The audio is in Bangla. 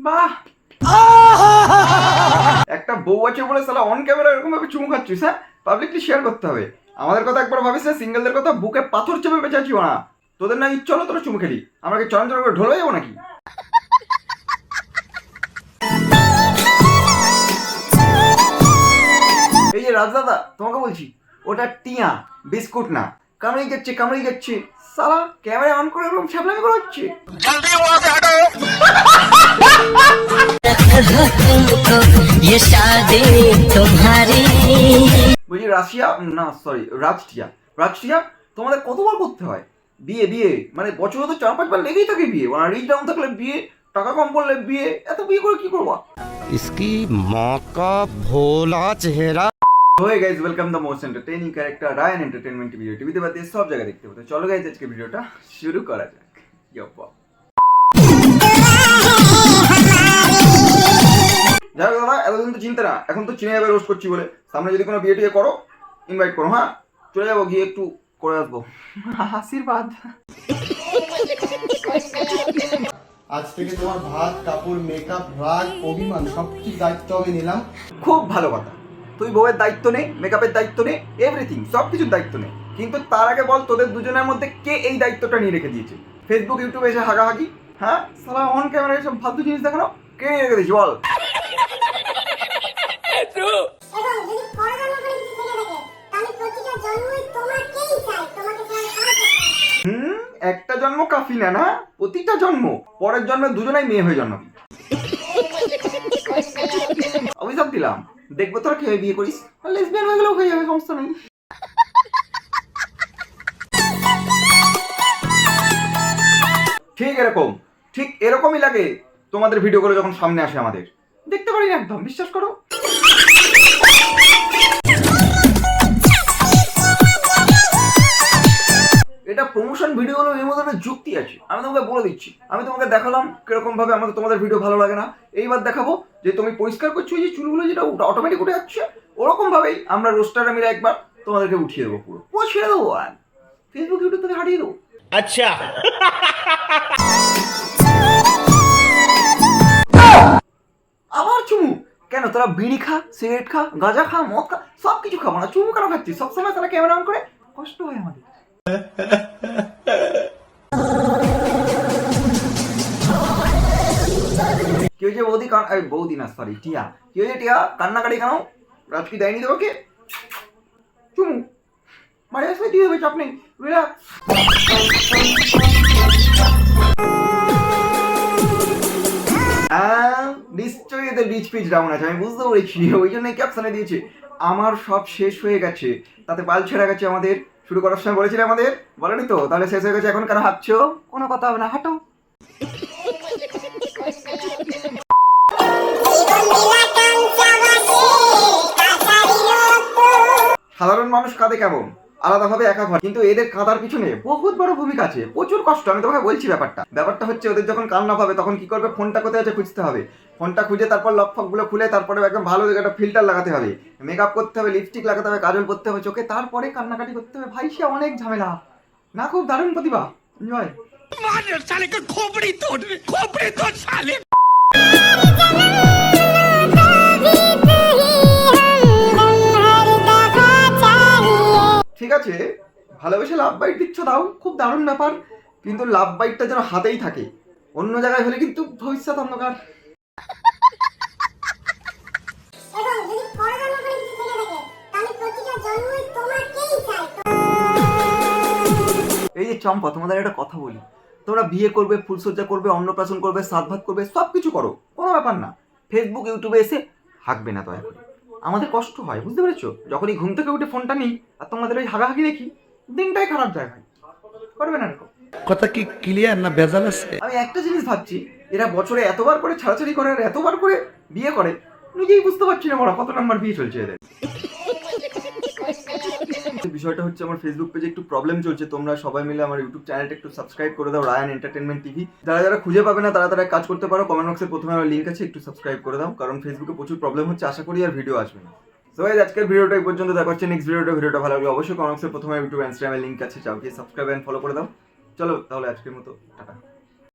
বাহ, একটা বউ আছে বলে সালা অন ক্যামেরা এরকম ভাবে চুমু খাচ্ছিস, হ্যাঁ? পাবলিকলি শেয়ার করতে হবে। আমাদের কথা একবার ভাবিস না, সিঙ্গেলদের কথা বুকে পাথর চেপে বেঁচাচ্ছি না। তোদের না ইচ্ছা হলো তোরা চুমু খেলি, আমাকে চরণ চরণ করে ঢোলে যাবো নাকি? এই যে রাজদাদা, তোমাকে বলছি, ওটা টিয়া, বিস্কুট না। কামড়েই যাচ্ছে সালা, ক্যামেরা অন করে এরকম ছ্যাবলামি করে হচ্ছে। বলছি রাশিয়া না, সরি, রাজটিয়া তোমাদের কতবার করতে হয় বিয়ে? মানে বছরে তো 4-5 বার লেগেই থাকে বিয়ে। মানে রিচ ডাউন থাকলে বিয়ে, টাকা কম পড়লে বিয়ে, এত বিয়ে করে কি করবা? इसकी माँ का भोला चेहरा। Hey guys, welcome the most entertaining character Ryan Entertainment video। টিভিতে বাদ দিয়ে সব জায়গায় দেখতে পাচ্ছ। চলো গাইজ, আজকে ভিডিওটা শুরু করা যাক। যাই হোক দাদা, এতদিন তো চিন্তা না, এখন তো চিনে যাবে রোস্ট করছি বলে। সামনে যদি কোনো বিয়ে টিয়ে করো, ইনভাইট করো, হ্যাঁ? চলে যাবো, গিয়ে একটু করে আসবো। আশীর্বাদ। আজ থেকে তোমার ভাত, কাপড়, মেকআপ, রাগ, অভিমান সবকিছু দায়িত্ব আমি নিলাম। খুব ভালো কথা। তুই বউয়ের দায়িত্ব নে, মেকআপের দায়িত্ব নে, এভরিথিং, সব কিছুর দায়িত্ব নে। কিন্তু তার আগে বল, তোদের দুজনের মধ্যে কে এই দায়িত্বটা নিয়ে রেখে দিয়েছে? ফেসবুক, ইউটিউবে এসে হাগাহাগি, হ্যাঁ? সালা অন ক্যামেরা এসব ফালতু জিনিস দেখানো কে রেখে দিয়েছে বল? একটা জন্ম কাফি না, না প্রতিটা জন্ম, পরের জন্মে দুজনাই মেয়ে হয়ে জন্মাবি। অভিশাপ দিলাম, দেখবো তোরা কে বিয়ে করিস, লেসবিয়ান হয়ে গেলেও হয়ে যাবে, সমস্যা নেই। ঠিক এরকমই লাগে তোমাদের ভিডিওগুলো যখন সামনে আসে, আমাদের দেখতে পারি না একদম, বিশ্বাস করো। এটা প্রমোশন ভিডিও হলো, এর মধ্যে একটা যুক্তি আছে। আমি তোমাকে বলে দিচ্ছি, আমি তোমাকে দেখালাম কিরকম ভাবে আমাদের তোমাদের ভিডিও ভালো লাগে না, এইবার দেখাবো যে তুমি পরিষ্কার করছো যে চুলগুলো যেটা অটোমেটিক উঠে যাচ্ছে, ওরকম ভাবেই আমরা রোস্টাররা মিলে একবার তোমাদেরকে উঠিয়ে দেবো, পুরো ছেড়ে দেবো, আর ফেসবুক ইউটিউব থেকে হারিয়ে দেবো। अच्छा আবার চুমু কেন? তোরা বিড়ি খা, সিগারেট খা, গাঁজা খা, মদ খা, সব কিছু খাবো না, চুমু কেন খাচ্ছিস সবসময়? তারা ক্যামেরা অন করে, কষ্ট হয় আমাদের। কি হয়েছে বৌদি? বৌদি না, সরি, টিয়া। কি হয়েছে টিয়া? কান্নাকাটি কেন? রাজ কি দেয়নি তোকে চুমু? বাড়ি আসলে দিয়ে দেবে, চাপ নেই, রিল্যাক্স। নিশ্চয়ই এদের রিচ পিচ ডাউন আছে, আমি বুঝতে পেরেছি, ওই জন্যই ক্যাপশনে দিয়েছে আমার সব শেষ হয়ে গেছে, তাতে বাল ছেড়ে গেছে আমাদের। শুরু করার সময় বলেছিলে আমাদের, বলেনি তো? তাহলে শেষ হয়ে গেছে, এখন কেন হাঁটছো? কোনো কথা হবে না, হাঁটো। সাধারণ মানুষ কাঁদে কেমন আলাদাভাবে একা ঘর, কিন্তু এদের কাঁদার পিছনে বহুত বড় ভূমিকা আছে, প্রচুর কষ্ট। আমি তোমাকে বলছি ব্যাপারটা হচ্ছে, ওদের যখন কান্না পাবে তখন কি করবে? ফোনটা কোথায় আছে খুঁজতে হবে, ফোনটা খুঁজে তারপর লক ফকগুলো খুলে তারপরে একদম ভালো একটা ফিল্টার লাগাতে হবে, মেকআপ করতে হবে, লিপস্টিক লাগাতে হবে, কাজল করতে হবে চোখে, তারপরে কান্নাকাটি করতে হবে। ভাই সে অনেক ঝামেলা না, খুব দারুণ প্রতিভা, এনজয়। ঠিক আছে, ভালোবেসে লাভ বাইট দিচ্ছ, দাও, খুব দারুণ ব্যাপার, কিন্তু লাভ বাইটটা যেন হাতেই থাকে, অন্য জায়গায় হলে কিন্তু ভবিষ্যৎ অন্ধকার। এই যে চম্পা, তোমাদের একটা কথা বলি, তোমরা বিয়ে করবে, ফুলসজ্জা করবে, অন্নপ্রাশন করবে, সাত ভাত করবে, সব কিছু করো, কোনো ব্যাপার না, ফেসবুক ইউটিউবে এসে হাঁকবে না দয়া করে। আমাদের কষ্ট হয়, বুঝতে পেরেছো? যখনই ঘুম থেকে উঠে ফোনটা নিই আর তোমাদের ওই হাগাহাগি দেখি, দিনটাই খারাপ যায় ভাই, করবে না এরকম। কথা কি ক্লিয়ার না ভেজাল আছে? আমি একটা জিনিস ভাবছি, এরা বছরে এতবার করে ছাড়াছাড়ি করে আর এতবার করে বিয়ে করে, নিজেই বুঝতে পারছি না ওরা কত নাম্বার বিয়ে চলছে এদের। বিষয়টা হচ্ছে, আমার ফেসবুক পেজে একটু প্রবলেম চলছে, তোমরা সবাই মিলে আমার ইউটিউব চ্যানেলটা একটু সাবস্ক্রাইব করে দাও, রায়ান এন্টারটেনমেন্ট টিভি। যারা খুঁজে পাবে না তারা কাজ করতে পারো, কমেন্ট বক্সে প্রথমে আমার লিঙ্ক আছে, একটু সাবস্ক্রাইব করে দাও, কারণ ফেসবুকে প্রচুর প্রবলেম হচ্ছে, আশা করি আর ভিডিও আসবে না। সো গাইস, আজকের ভিডিওটা এই পর্যন্ত, দেখা হচ্ছে নেক্সট ভিডিওটা ভালো লাগলে অবশ্যই কমেন্ট বক্সে প্রথমে ইউটিউব ইনস্টাগ্রামের লিঙ্ক আছে, যাও গিয়ে সাবস্ক্রাইব এন্ড ফলো করে দাও। চলো তাহলে আজকের মতো টাটা।